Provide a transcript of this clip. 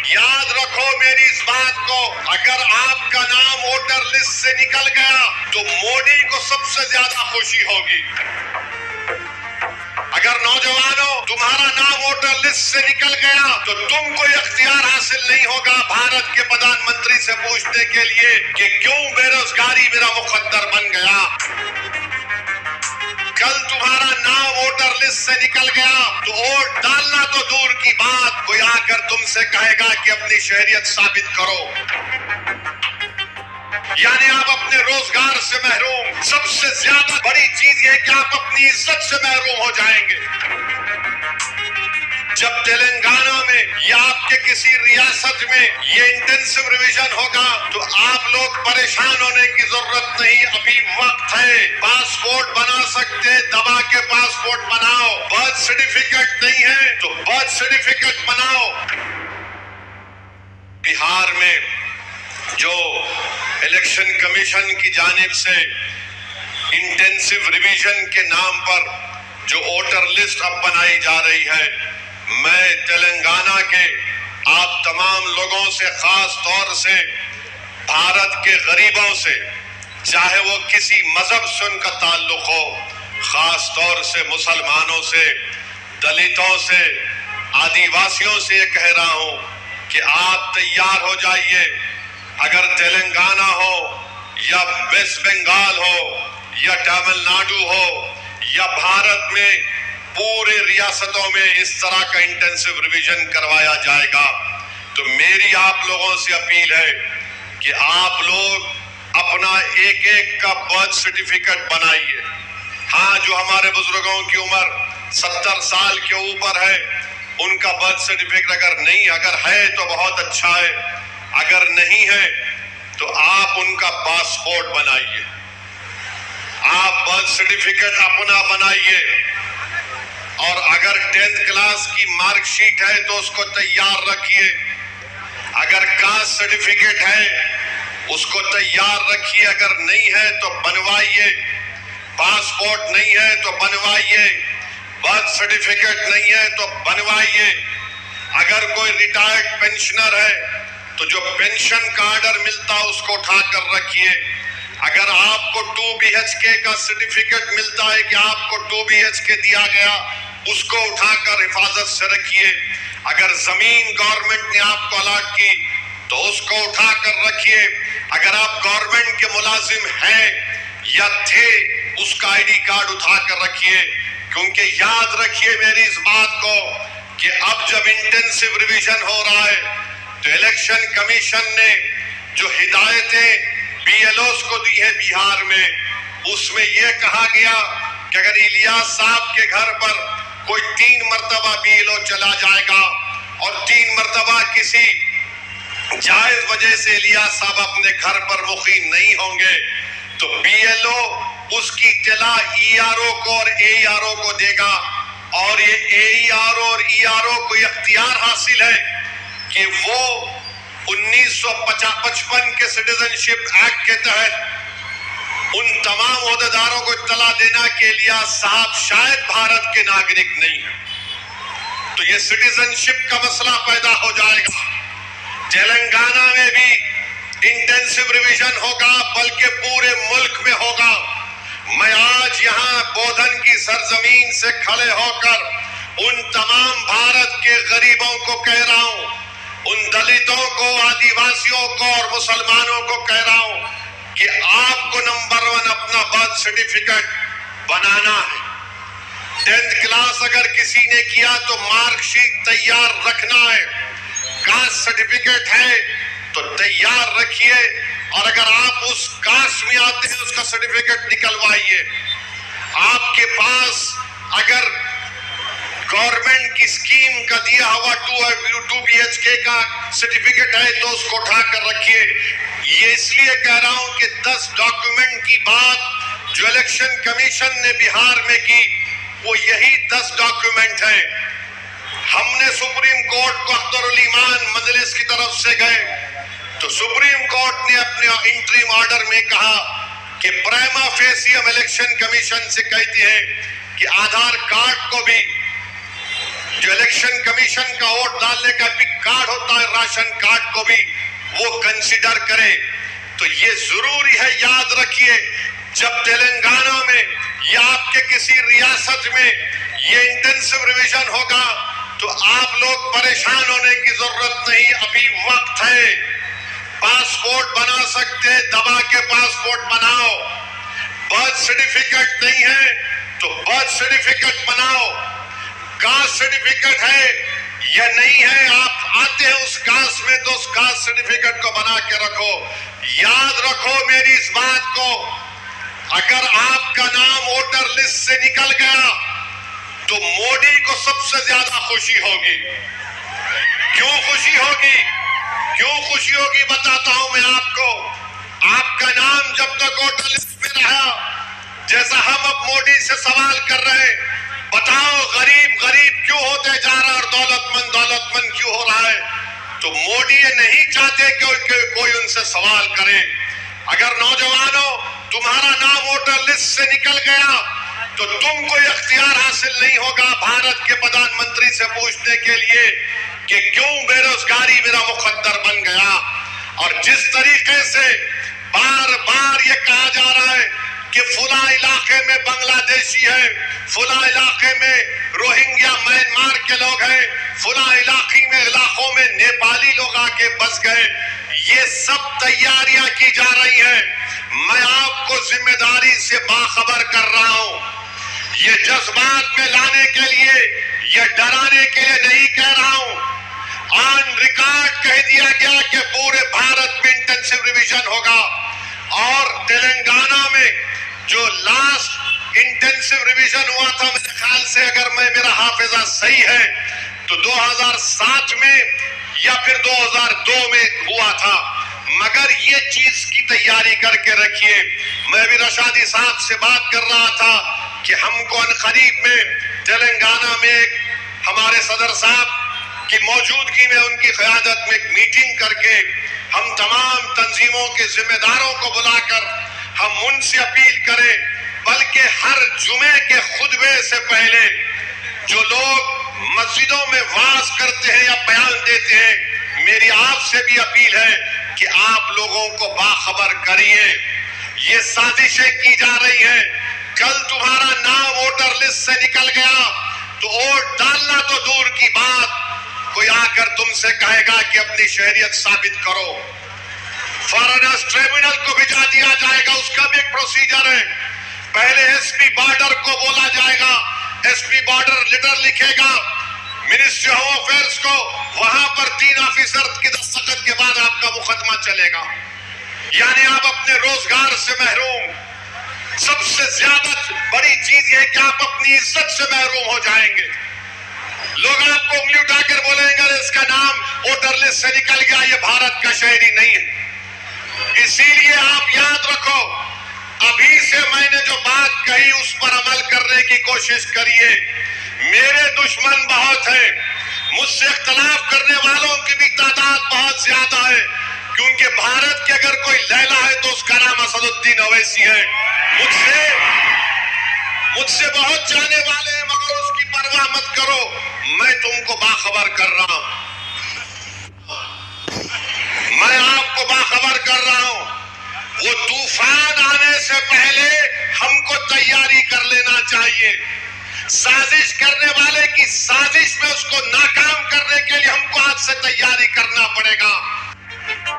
یاد رکھو میری اس بات کو، اگر آپ کا نام ووٹر لسٹ سے نکل گیا تو مودی کو سب سے زیادہ خوشی ہوگی۔ اگر نوجوانوں تمہارا نام ووٹر لسٹ سے نکل گیا تو تم کو اختیار حاصل نہیں ہوگا بھارت کے پردھان منتری سے پوچھنے کے لیے کہ کیوں بے روزگاری میرا مقدر بن گیا۔ کل تمہارا نام ووٹر لسٹ سے نکل گیا تو ووٹ ڈالنا تو دور کی بات، کوئی آ کر تم سے کہے گا کہ اپنی شہریت ثابت کرو۔ یعنی آپ اپنے روزگار سے محروم، سب سے زیادہ بڑی چیز یہ کہ آپ اپنی عزت سے محروم ہو جائیں گے۔ جب تلنگانہ میں یا آپ کے کسی ریاست میں یہ انٹینسو ریویژن ہوگا تو آپ لوگ پریشان ہونے کی ضرورت نہیں، ابھی وقت ہے۔ پاسپورٹ بنا سکتے دبا کے پاسپورٹ بناؤ، برتھ سرٹیفکیٹ نہیں ہے تو برتھ سرٹیفکیٹ بناؤ۔ بہار میں جو الیکشن کمیشن کی جانب سے انٹینسو ریویژن کے نام پر جو ووٹر لسٹ اب بنائی جا رہی ہے، میں تلنگانہ کے آپ تمام لوگوں سے، خاص طور سے بھارت کے غریبوں سے، چاہے وہ کسی مذہب سے ان کا تعلق ہو، خاص طور سے مسلمانوں سے، دلتوں سے، آدیواسیوں سے یہ کہہ رہا ہوں کہ آپ تیار ہو جائیے۔ اگر تلنگانہ ہو یا ویسٹ بنگال ہو یا تمل ناڈو ہو یا بھارت میں پورے ریاستوں میں اس طرح کا انٹینسو ریویژن کروایا جائے گا تو میری آپ لوگوں سے اپیل ہے کہ آپ لوگ اپنا ایک ایک کا برتھ سرٹیفکیٹ بنائیے۔ ہاں، جو ہمارے بزرگوں کی عمر 70 سال کے اوپر ہے ان کا برتھ سرٹیفکیٹ اگر ہے تو بہت اچھا ہے، اگر نہیں ہے تو آپ ان کا پاسپورٹ بنائیے، آپ برتھ سرٹیفکیٹ اپنا بنائیے، اور اگر 10th کلاس کی مارک شیٹ ہے تو اس کو تیار رکھیے، اگر کاسٹ سرٹیفکیٹ ہے اس کو تیار رکھیے، اگر نہیں ہے تو بنوائیے، پاسپورٹ نہیں ہے تو بنوائیے، برتھ سرٹیفکیٹ نہیں ہے تو بنوائیے۔ اگر کوئی ریٹائرڈ پینشنر ہے تو جو پینشن کا آرڈر ملتا اس کو اٹھا کر رکھیے۔ اگر آپ کو 2 BHK کا سرٹیفکیٹ ملتا ہے کہ آپ کو 2 BHK دیا گیا، اس کو اٹھا کر حفاظت سے رکھیے۔ اگر زمین گورنمنٹ نے آپ کو الاٹ کی تو اس کو اٹھا کر رکھیے۔ اگر آپ گورنمنٹ کے ملازم ہیں یا تھے اس کا ID کارڈ اٹھا کر رکھیے، کیونکہ یاد رکھیے میری اس بات کو کہ اب جب انٹینسو ریویژن ہو رہا ہے تو الیکشن کمیشن نے جو ہدایتیں BLOs کو دی ہے بہار میں، اس میں یہ کہا گیا کہ اگر الیاس صاحب کے گھر پر کوئی 3 مرتبہ BLO چلا جائے گا اور 3 مرتبہ کسی جائز وجہ سے الیاس صاحب اپنے گھر پر مقیم نہیں ہوں گے تو BLO اس کی اطلاع ERO کو اور AERO کو دے گا، اور یہ AERO اور ERO کو اختیار حاصل ہے کہ وہ 1955 کے سٹیزن شپ ایکٹ کے تحت ان تمام عہدیداروں کو اطلاع دینا کہ الیاس صاحب شاید بھارت کے ناگرک نہیں ہیں، تو یہ سٹیزن شپ کا مسئلہ پیدا ہو جائے گا۔ تلنگانہ میں بھی انٹینسو ریویژن ہوگا، بلکہ پورے ملک میں ہوگا۔ میں آج یہاں بودھن کی سرزمین سے کھڑے ہو کر ان تمام بھارت کے غریبوں کو کہہ رہا ہوں، ان دلتوں کو، آدیواسیوں کو اور مسلمانوں کو کہہ رہا ہوں کہ آپ کو نمبر 1 اپنا برتھ سرٹیفکیٹ بنانا ہے۔ 10th کلاس اگر کسی نے کیا تو مارک شیٹ تیار رکھنا ہے، کاسٹ سرٹیفکیٹ ہے تو تیار رکھیے، اور اگر آپ اس کاسٹ میں آتے ہیں اس کا سرٹیفکیٹ نکلوائیے۔ آپ کے پاس اگر گورنمنٹ کی اسکیم کا دیا ہوا 2 BHK کا سرٹیفکیٹ ہے تو اس کو اٹھا کر رکھیے۔ یہ اس لیے کہہ رہا ہوں کہ 10 ڈاکیومنٹ کی بات جو الیکشن کمیشن نے بہار میں کی وہ یہی 10 ڈاکیومنٹ ہیں۔ ہم نے سپریم کورٹ کو اختر الایمان مجلس کی طرف سے گئے تو سپریم کورٹ نے اپنے انٹریم آرڈر میں کہا کہ پرائما فیسی ہم الیکشن کمیشن سے کہتے ہیں کہ آدھار کارڈ کو بھی جو الیکشن کمیشن کا ووٹ ڈالنے کا بھی کارڈ ہوتا ہے راشن کارڈ کو بھی وہ کنسیڈر کرے. تو یہ ضروری ہے, یاد رکھیے جب تلنگانہ میں یا آپ کے کسی ریاست میں یہ انٹینسو ریویژن ہوگا تو آپ لوگ پریشان ہونے کی ضرورت نہیں, ابھی وقت ہے. پاسپورٹ بنا سکتے دبا کے پاسپورٹ بناؤ, برتھ سرٹیفکیٹ نہیں ہے تو برتھ سرٹیفکیٹ بناؤ, کاسٹ سرٹیفکیٹ ہے یا نہیں ہے آپ آتے ہیں اس کاسٹ میں تو اس کاسٹ سرٹیفکیٹ کو بنا کے رکھو. یاد رکھو میری اس بات کو, اگر آپ کا نام ووٹر لسٹ سے نکل گیا تو مودی کو سب سے زیادہ خوشی ہوگی. کیوں خوشی ہوگی؟ کیوں خوشی ہوگی بتاتا ہوں میں آپ کو. آپ کا نام جب تک ووٹر لسٹ میں رہا, جیسا ہم اب مودی سے سوال کر رہے ہیں, بتاؤ غریب غریب کیوں ہوتے جا رہا اور دولت مند کیوں ہو رہا ہے, تو مودی یہ نہیں چاہتے کہ کوئی ان سے سوال کرے. اگر نوجوانوں تمہارا نام ووٹر لسٹ سے نکل گیا تو تم کو اختیار حاصل نہیں ہوگا بھارت کے پردھان منتری سے پوچھنے کے لیے کہ کیوں بے روزگاری میرا مقدر بن گیا. اور جس طریقے سے بار بار یہ کہا جا رہا ہے کہ فلاں علاقے میں بنگلہ دیشی ہے, فلاں علاقے میں روہنگیا میانمار کے لوگ ہیں, فلاں علاقوں میں نیپالی لوگ آ کے بس گئے, یہ سب تیاریاں کی جا رہی ہیں. میں آپ کو ذمہ داری سے باخبر کر رہا ہوں, یہ جذبات میں لانے کے لیے یا ڈرانے کے لیے نہیں کہہ رہا ہوں. آن ریکارڈ کہہ دیا گیا کہ پورے بھارت میں انٹینسو ریویژن ہوگا, اور تلنگانہ میں جو لاسٹ انٹینسو ریویژن ہوا تھا میرے خیال سے, اگر میرا حافظہ صحیح ہے تو 2007 میں یا پھر 2002 میں ہوا تھا. مگر یہ چیز کی تیاری کر کے رکھیے. میں بھی رشادی صاحب سے بات کر رہا تھا کہ ہم کو عنقریب میں تلنگانہ میں ہمارے صدر صاحب کی موجودگی میں ان کی قیادت میں ایک میٹنگ کر کے ہم تمام تنظیموں کے ذمہ داروں کو بلا کر ہم ان سے اپیل کریں, بلکہ ہر جمعے کے خطبے سے پہلے جو لوگ مسجدوں میں وعظ کرتے ہیں یا بیان دیتے ہیں, میری آپ سے بھی اپیل ہے کہ آپ لوگوں کو باخبر کریے. یہ سازشیں کی جا رہی ہیں. کل تمہارا نام ووٹر لسٹ سے نکل گیا تو ووٹ ڈالنا تو دور کی بات, کوئی آ کر تم سے کہے گا کہ اپنی شہریت ثابت کرو, فارنرز ٹریبونل کو بھیجا دیا جائے گا. اس کا بھی ایک پروسیجر ہے. پہلے ایس پی بارڈر کو بولا جائے گا, ایس پی بارڈر لیٹر لکھے گا منسٹری ہوم افیئرز کو, وہاں پر 3 آفیسر کی دستخط کے بعد آپ کا مقدمہ چلے گا. یعنی آپ اپنے روزگار سے محروم. سب سے زیادہ بڑی چیز یہ ہے کہ آپ اپنی عزت سے محروم ہو جائیں گے. لوگ آپ کو انگلی اٹھا کر بولیں گے اس کا نام ووٹر لسٹ سے نکل گیا, یہ بھارت کا شہری نہیں ہے. اسی لیے آپ یاد رکھو, ابھی سے میں نے جو بات کہی اس پر عمل کرنے کی کوشش کریے. میرے دشمن بہت ہیں, مجھ سے اختلاف کرنے والوں کی بھی تعداد بہت زیادہ ہے, کیونکہ بھارت کے اگر کوئی لیلا ہے تو اس کا نام اسد الدین اویسی ہے. مجھ سے بہت جانے والے ہیں, مگر اس کی پرواہ مت کرو, میں تم کو باخبر کر رہا ہوں. میں آپ کو باخبر کر رہا ہوں, وہ طوفان آنے سے پہلے ہم کو تیاری کر لینا چاہیے. سازش کرنے والے کی سازش میں اس کو ناکام کرنے کے لیے ہم کو آج سے تیاری کرنا پڑے گا.